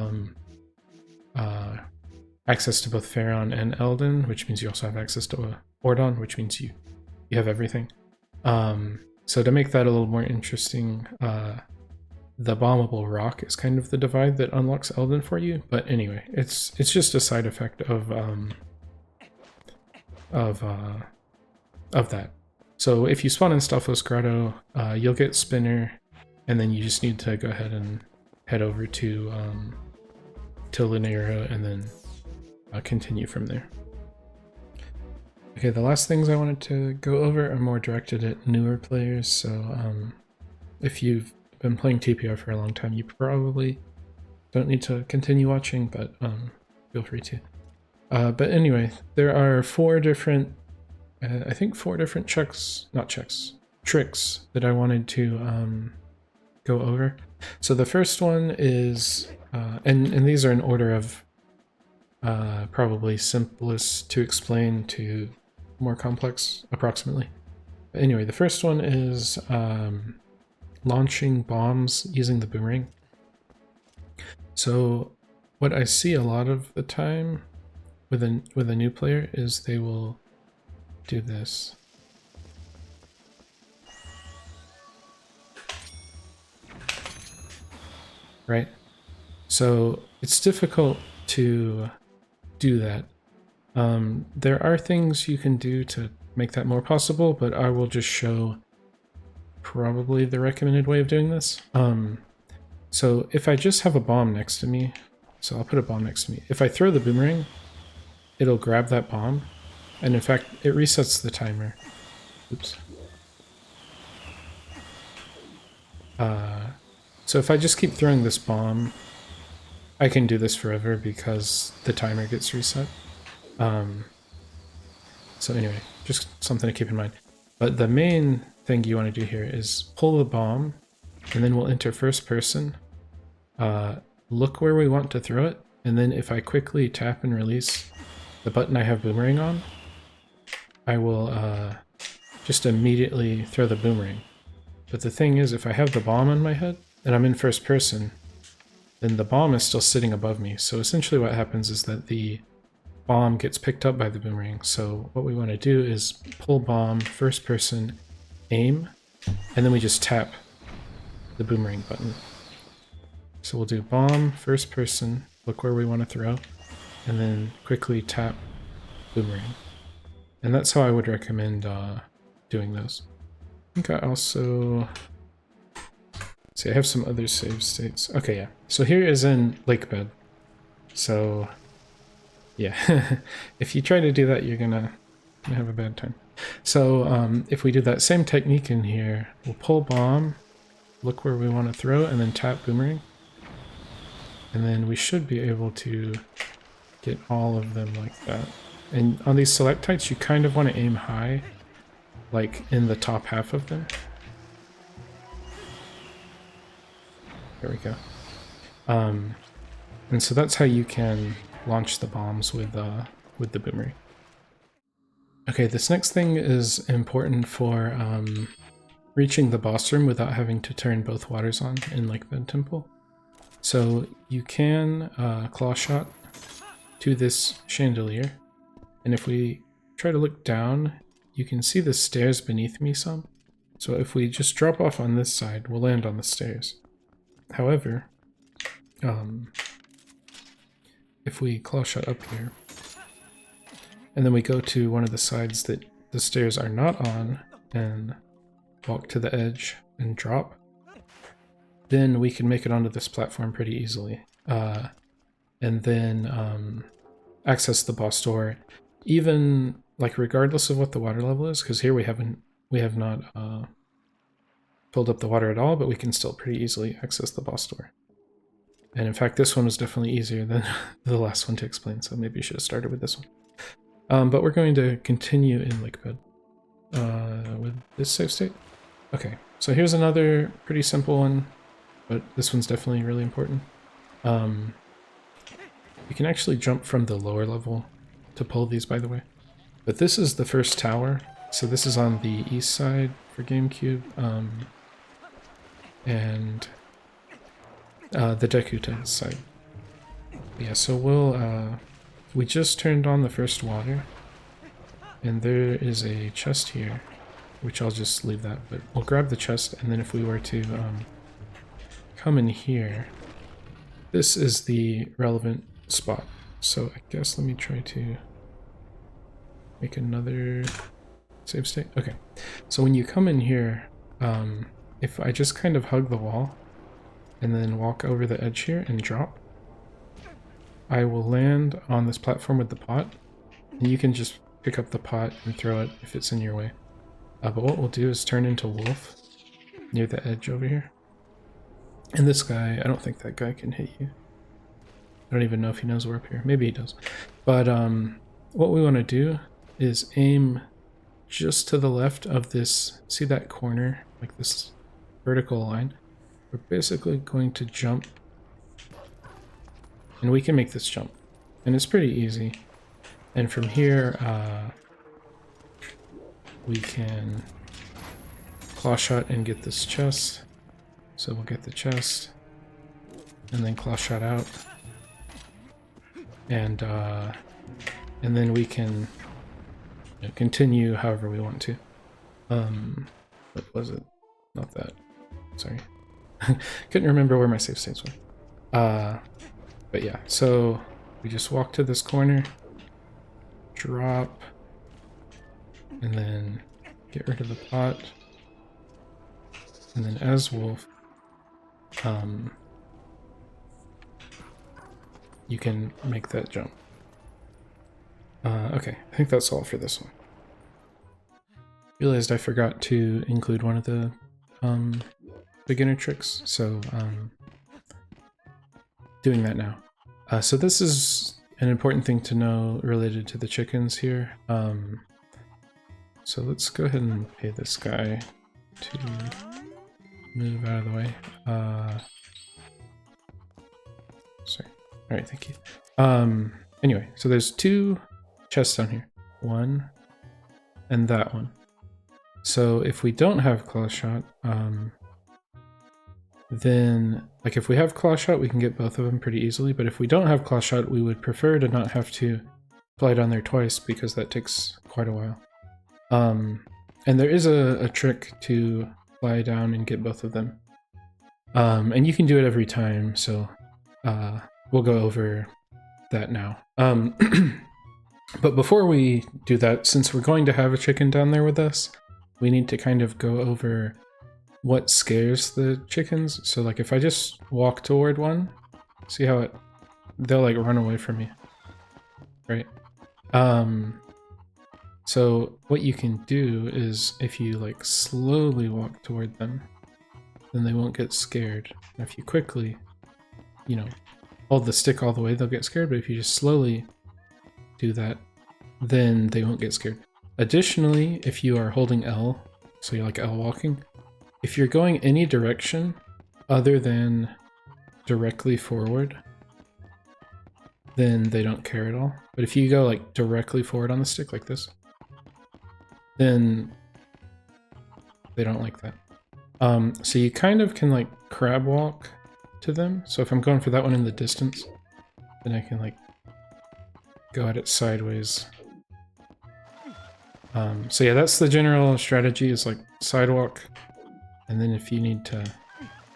access to both Pharaon and Eldon, which means you also have access to Ordon, which means you have everything. So to make that a little more interesting, the bombable rock is kind of the divide that unlocks Eldon for you. But anyway, it's just a side effect of that. So if you spawn in Stalfos Grotto, you'll get Spinner, and then you just need to go ahead and head over to Linearu and then continue from there. Okay, the last things I wanted to go over are more directed at newer players. So if you've been playing TPR for a long time, you probably don't need to continue watching, but feel free to. But anyway, there are four different tricks that I wanted to go over. So the first one is, and these are in order of probably simplest to explain to more complex, approximately. But anyway, the first one is launching bombs using the boomerang. So what I see a lot of the time with a new player is they will do this. Right? So it's difficult to do that. There are things you can do to make that more possible, but I will just show probably the recommended way of doing this. So if I just have a bomb next to me, so I'll put a bomb next to me. If I throw the boomerang, it'll grab that bomb, and in fact, it resets the timer. Oops. So if I just keep throwing this bomb, I can do this forever because the timer gets reset. So anyway, just something to keep in mind. But the main thing you want to do here is pull the bomb, and then we'll enter first person, look where we want to throw it, and then if I quickly tap and release the button I have boomerang on, I will just immediately throw the boomerang. But the thing is, if I have the bomb on my head, and I'm in first person, then the bomb is still sitting above me. So essentially what happens is that the bomb gets picked up by the boomerang. So what we want to do is pull bomb, first person, aim, and then we just tap the boomerang button. So we'll do bomb, first person, look where we want to throw, and then quickly tap boomerang. And that's how I would recommend doing those. I think I also... see, I have some other save states. Okay, yeah. So here is in Lakebed. So, yeah. If you try to do that, you're gonna have a bad time. So, if we do that same technique in here, we'll pull bomb, look where we want to throw, and then tap boomerang. And then we should be able to get all of them like that. And on these select heights, you kind of want to aim high, like in the top half of them. There we go. And so that's how you can launch the bombs with the boomerang. Okay, this next thing is important for reaching the boss room without having to turn both waters on in Lakebed Temple. So you can claw shot to this chandelier, and if we try to look down, you can see the stairs beneath me some. So if we just drop off on this side, we'll land on the stairs. However, if we claw shot up here, and then we go to one of the sides that the stairs are not on, and walk to the edge and drop, then we can make it onto this platform pretty easily. And then access the boss door, even like regardless of what the water level is, because here we have not filled up the water at all, but we can still pretty easily access the boss door. And in fact, this one was definitely easier than the last one to explain, so maybe you should have started with this one. But we're going to continue in Lakebed with this save state. Okay, so here's another pretty simple one, but this one's definitely really important. You can actually jump from the lower level to pull these, by the way. But this is the first tower. So this is on the east side for GameCube. And the Deku side. Yeah, so we just turned on the first water. And there is a chest here, which I'll just leave that. But we'll grab the chest, and then if we were to come in here, this is the relevant spot. So I guess let me try to make another save state. Okay, so when you come in here, if I just kind of hug the wall and then walk over the edge here and drop, I will land on this platform with the pot, and you can just pick up the pot and throw it if it's in your way. But what we'll do is turn into Wolf near the edge over here. And this guy, I don't think that guy can hit you. I don't even know if he knows we're up here. Maybe he does. But what we want to do is aim just to the left of this, see that corner, like this vertical line? We're basically going to jump, and we can make this jump. And it's pretty easy. And from here, we can claw shot and get this chest. So we'll get the chest, and then claw shot out. And then we can continue however we want to. What was it? Not that. Sorry. Couldn't remember where my save states were. But yeah, so we just walk to this corner, drop, and then get rid of the pot. And then as Wolf, you can make that jump. Okay, I think that's all for this one. Realized I forgot to include one of the beginner tricks, so doing that now. So this is an important thing to know related to the chickens here. So let's go ahead and pay this guy to move out of the way. Sorry. Alright, thank you. Anyway, so there's two chests down here. One and that one. So if we don't have claw shot, then, like, if we have claw shot, we can get both of them pretty easily, but if we don't have claw shot, we would prefer to not have to fly down there twice, because that takes quite a while. And there is a trick to fly down and get both of them. And you can do it every time, so we'll go over that now. But before we do that, since we're going to have a chicken down there with us, we need to kind of go over what scares the chickens. So like if I just walk toward one, see how they'll like run away from me, right? So what you can do is if you like slowly walk toward them, then they won't get scared. And if you quickly, hold the stick all the way, they'll get scared, but if you just slowly do that, then they won't get scared. Additionally, if you are holding L, so you're like L walking, if you're going any direction other than directly forward, then they don't care at all. But if you go like directly forward on the stick like this, then they don't like that. So you kind of can like crab walk to them. So if I'm going for that one in the distance, then I can like go at it sideways. So yeah, that's the general strategy, is like sidewalk, and then if you need to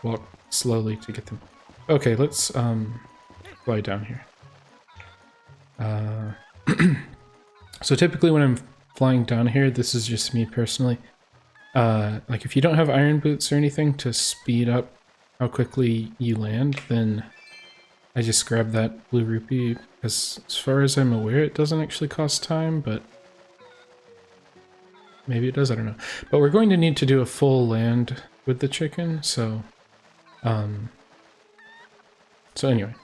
walk slowly to get them. Okay, let's fly down here. So typically when I'm flying down here, this is just me personally. Like if you don't have iron boots or anything to speed up how quickly you land, then I just grab that blue rupee, because as far as I'm aware, it doesn't actually cost time, but maybe it does, I don't know. But we're going to need to do a full land with the chicken, so anyway,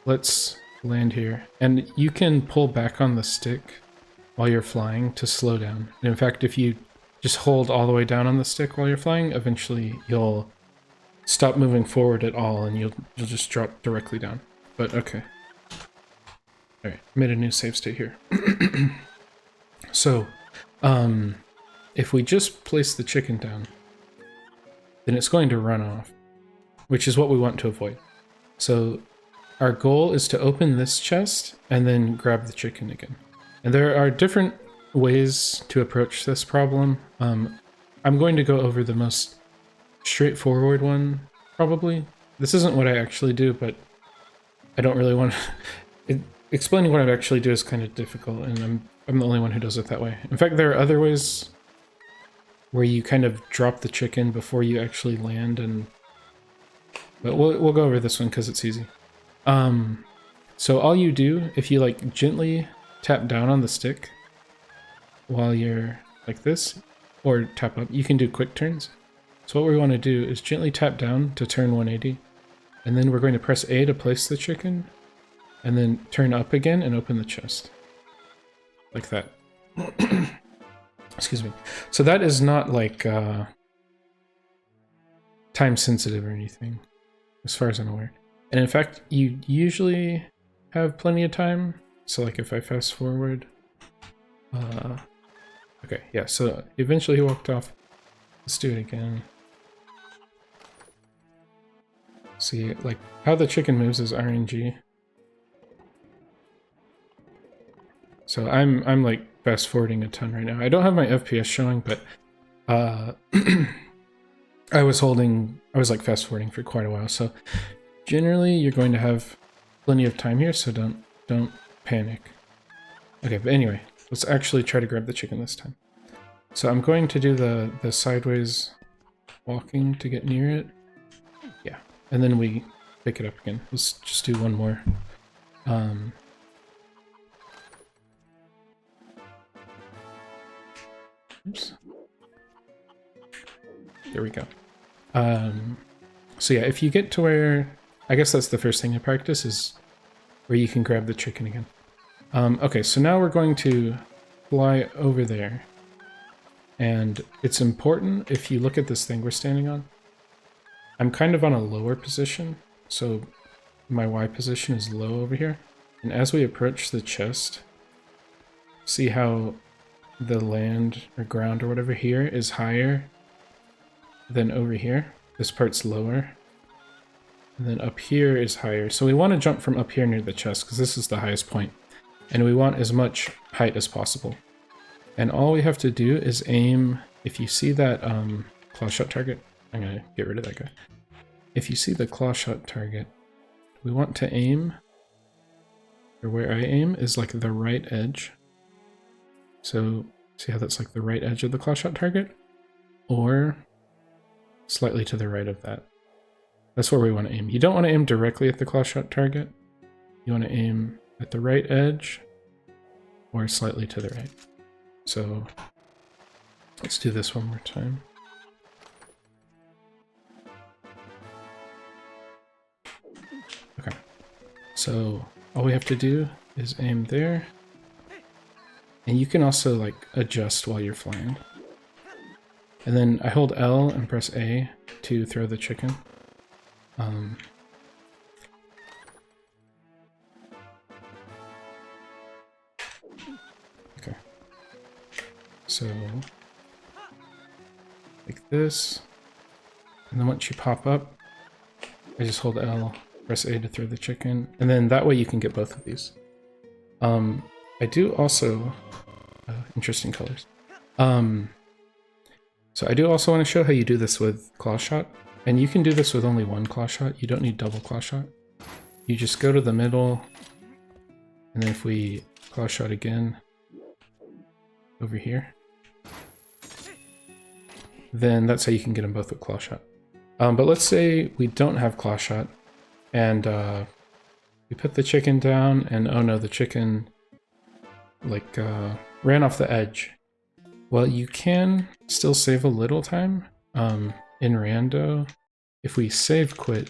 let's land here. And you can pull back on the stick while you're flying to slow down. And in fact, if you just hold all the way down on the stick while you're flying, eventually you'll stop moving forward at all and you'll just drop directly down. But okay. Alright, made a new save state here. So, if we just place the chicken down, then it's going to run off, which is what we want to avoid. So our goal is to open this chest and then grab the chicken again. And there are different ways to approach this problem. I'm going to go over the most straightforward one, probably. This isn't what I actually do, but I don't really want to... Explaining what I actually do is kind of difficult, and I'm the only one who does it that way. In fact, there are other ways where you kind of drop the chicken before you actually land, and... But we'll go over this one because it's easy. So all you do, if you like gently tap down on the stick while you're like this, or tap up, you can do quick turns. So what we want to do is gently tap down to turn 180, and then we're going to press A to place the chicken, and then turn up again and open the chest. Like that. Excuse me. So that is not like time sensitive or anything, as far as I'm aware. And in fact, you usually have plenty of time. So like if I fast forward, okay, yeah, so eventually he walked off. Let's do it again. See, like how the chicken moves is RNG. So I'm like fast forwarding a ton right now. I don't have my FPS showing, but I was like fast forwarding for quite a while. So generally you're going to have plenty of time here, so don't panic. Okay, but anyway, let's actually try to grab the chicken this time. So I'm going to do the sideways walking to get near it. Yeah, and then we pick it up again. Let's just do one more. Oops. There we go. So yeah, if you get to where, I guess that's the first thing to practice, is where you can grab the chicken again. Okay, so now we're going to fly over there. And it's important, if you look at this thing we're standing on, I'm kind of on a lower position, so my Y position is low over here. And as we approach the chest, see how the land or ground or whatever here is higher than over here? This part's lower. And then up here is higher. So we want to jump from up here near the chest because this is the highest point. And we want as much height as possible. And all we have to do is aim, if you see that claw shot target, I'm going to get rid of that guy. If you see the claw shot target, we want to aim, or where I aim is like the right edge. So see how that's like the right edge of the claw shot target? Or slightly to the right of that. That's where we want to aim. You don't want to aim directly at the claw shot target. You want to aim at the right edge or slightly to the right. So let's do this one more time. Okay. So all we have to do is aim there. And you can also like adjust while you're flying. And then I hold L and press A to throw the chicken. Okay. So like this. And then once you pop up, I just hold L, press A to throw the chicken. And then that way you can get both of these. I do also... interesting colors. So I do also want to show how you do this with claw shot. And you can do this with only one claw shot. You don't need double claw shot. You just go to the middle. And then if we claw shot again over here, then that's how you can get them both with claw shot. But let's say we don't have claw shot and we put the chicken down and oh no, the chicken like ran off the edge. Well, you can still save a little time. In rando, if we save quit,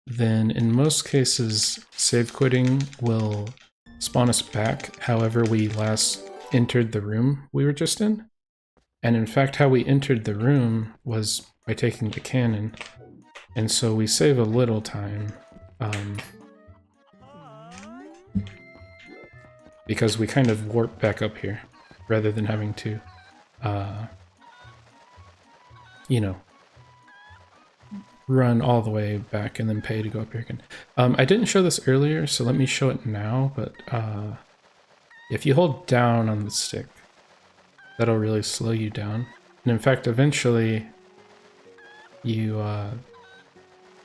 then in most cases save quitting will spawn us back however we last entered the room we were just in. And in fact, how we entered the room was by taking the cannon And so we save a little time because we kind of warp back up here rather than having to, you know, run all the way back and then pay to go up here again. I didn't show this earlier, so let me show it now, but if you hold down on the stick, that'll really slow you down. And in fact, eventually you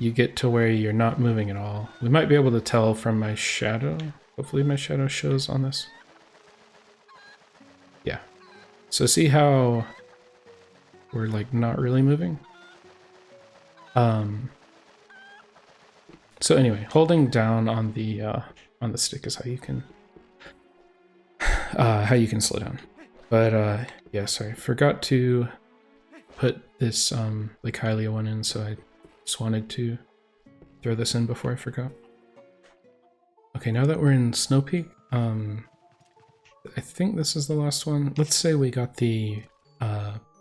get to where you're not moving at all. We might be able to tell from my shadow. Hopefully my shadow shows on this. Yeah. So see how we're like not really moving? So anyway, holding down on the stick is how you can slow down. But yeah, sorry, forgot to put this like Hylia one in, so I just wanted to throw this in before I forgot. Okay, now that we're in Snowpeak, I think this is the last one. Let's say we got the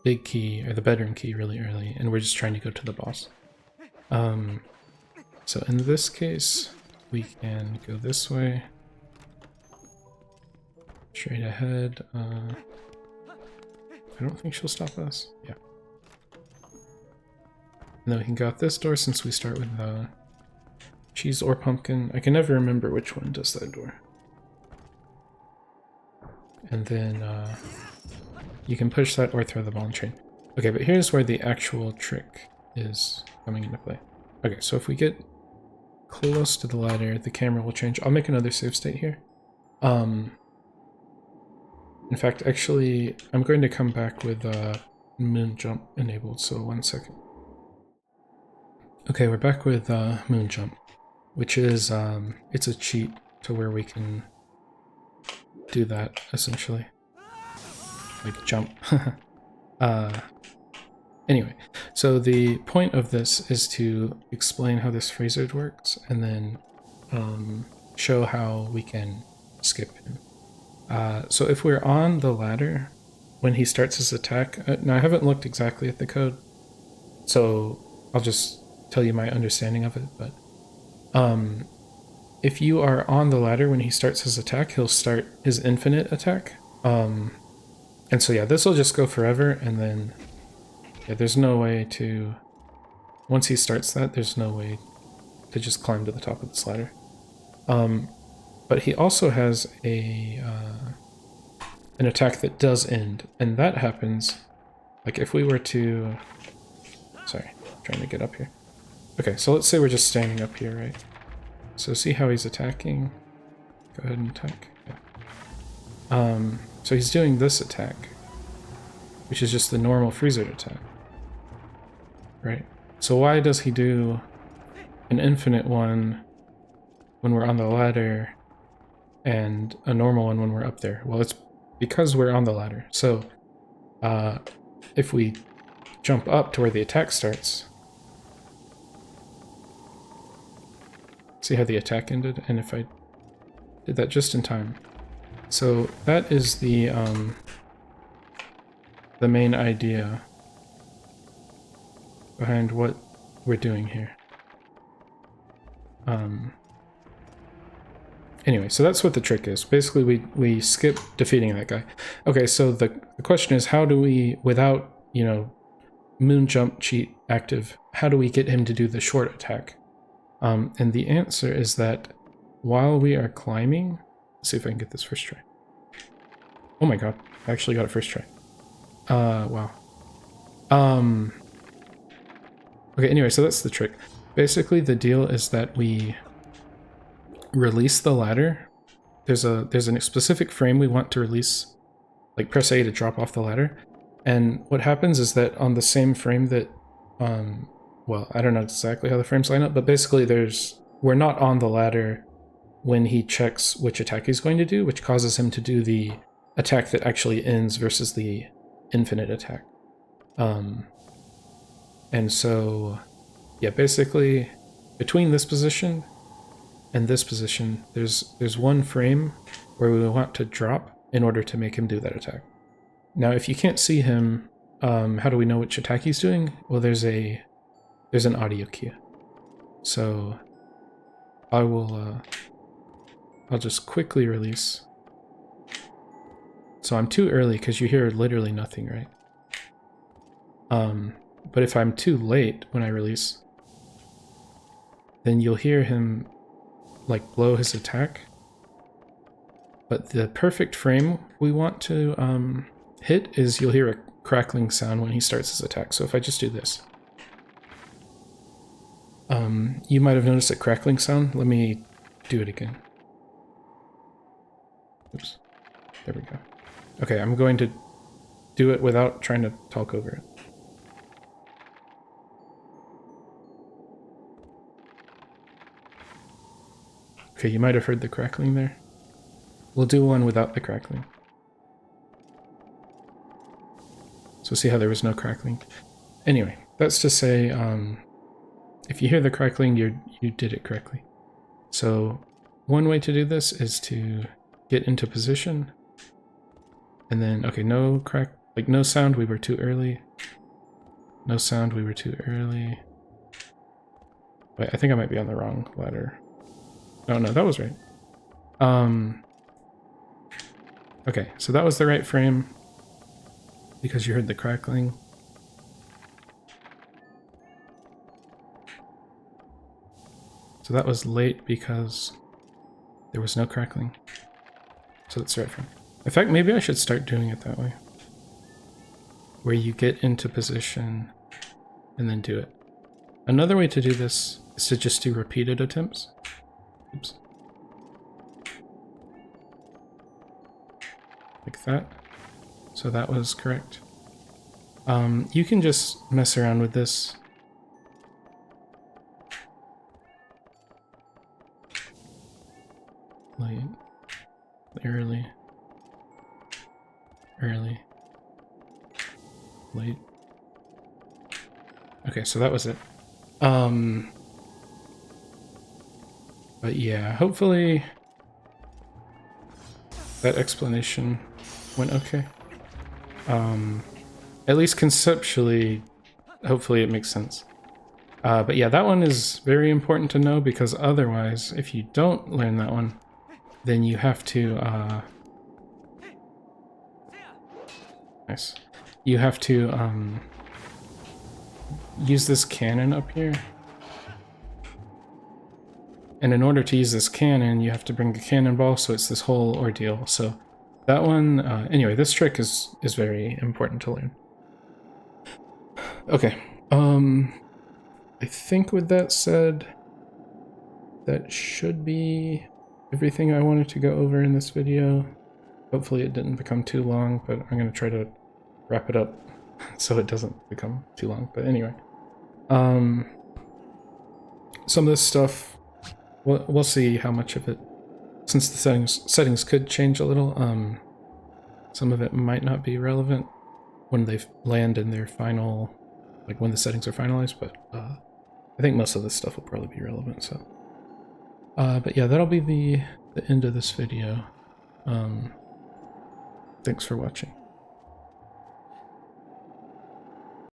big key or the bedroom key really early, and we're just trying to go to the boss. So in this case, we can go this way, straight ahead. I don't think she'll stop us. Yeah. And then we can go out this door since we start with cheese or pumpkin. I can never remember which one does that door. And then you can push that or throw the ball and train. Okay, but here's where the actual trick is coming into play. Okay, so if we get close to the ladder, the camera will change. I'll make another save state here. In fact, actually, I'm going to come back with moon jump enabled, so 1 second. Okay, we're back with moon jump, which is, it's a cheat to where we can do that, essentially. Like, jump. Anyway, so the point of this is to explain how this Freezard works, and then show how we can skip him. So if we're on the ladder when he starts his attack, now I haven't looked exactly at the code, so I'll just tell you my understanding of it, but if you are on the ladder when he starts his attack, he'll start his infinite attack. And so yeah, this will just go forever, and then yeah, there's no way to, once he starts that, there's no way to just climb to the top of this ladder. But he also has an attack that does end, and that happens, like if we were to, sorry, I'm trying to get up here. Okay, so let's say we're just standing up here, right? So see how he's attacking? Go ahead and attack. Yeah. So he's doing this attack, which is just the normal Freezard attack. Right? So why does he do an infinite one when we're on the ladder and a normal one when we're up there? Well, it's because we're on the ladder. So if we jump up to where the attack starts, see how the attack ended? And if I did that just in time. So that is the main idea behind what we're doing here. Anyway, so that's what the trick is. Basically, we skip defeating that guy. Okay, so the question is, how do we, without, you know, moon jump cheat active, how do we get him to do the short attack? And the answer is that while we are climbing, let's see if I can get this first try. Oh my god, I actually got it first try. Wow. Okay, anyway, so that's the trick. Basically, the deal is that we release the ladder. There's a specific frame we want to release, like press A to drop off the ladder. And what happens is that on the same frame that, well, I don't know exactly how the frames line up, but basically we're not on the ladder when he checks which attack he's going to do, which causes him to do the attack that actually ends versus the infinite attack. And so, yeah, basically between this position and this position, there's one frame where we want to drop in order to make him do that attack. Now, if you can't see him, how do we know which attack he's doing? Well, there's a there's an audio cue. So I'll just quickly release. So I'm too early because you hear literally nothing, right? But if I'm too late when I release, then you'll hear him like blow his attack. But the perfect frame we want to hit is you'll hear a crackling sound when he starts his attack. So if I just do this, you might have noticed a crackling sound. Let me do it again. Oops, there we go. Okay, I'm going to do it without trying to talk over it. Okay, you might have heard the crackling there. We'll do one without the crackling. So see how there was no crackling? Anyway, that's to say, if you hear the crackling, you did it correctly. So one way to do this is to get into position, and then, okay, no no sound, we were too early. No sound, we were too early. Wait, I think I might be on the wrong ladder. Oh no, that was right. Okay, so that was the right frame because you heard the crackling. So that was late because there was no crackling. So that's the right frame. In fact, maybe I should start doing it that way, where you get into position and then do it. Another way to do this is to just do repeated attempts. Oops. Like that. So that was correct. You can just mess around with this. Late, early, late. Okay, so that was it. But yeah, hopefully that explanation went okay. At least conceptually, hopefully it makes sense. But yeah, that one is very important to know because otherwise, if you don't learn that one, then you have to, nice. You have to, use this cannon up here. And in order to use this cannon, you have to bring the cannonball, so it's this whole ordeal. So that one, anyway, this trick is very important to learn. Okay, I think with that said, that should be everything I wanted to go over in this video. Hopefully it didn't become too long, but I'm going to try to wrap it up so it doesn't become too long. But anyway, some of this stuff, we'll see how much of it, since the settings could change a little, some of it might not be relevant when they land in their final, like when the settings are finalized, but I think most of this stuff will probably be relevant, so. But yeah, that'll be the end of this video. Thanks for watching.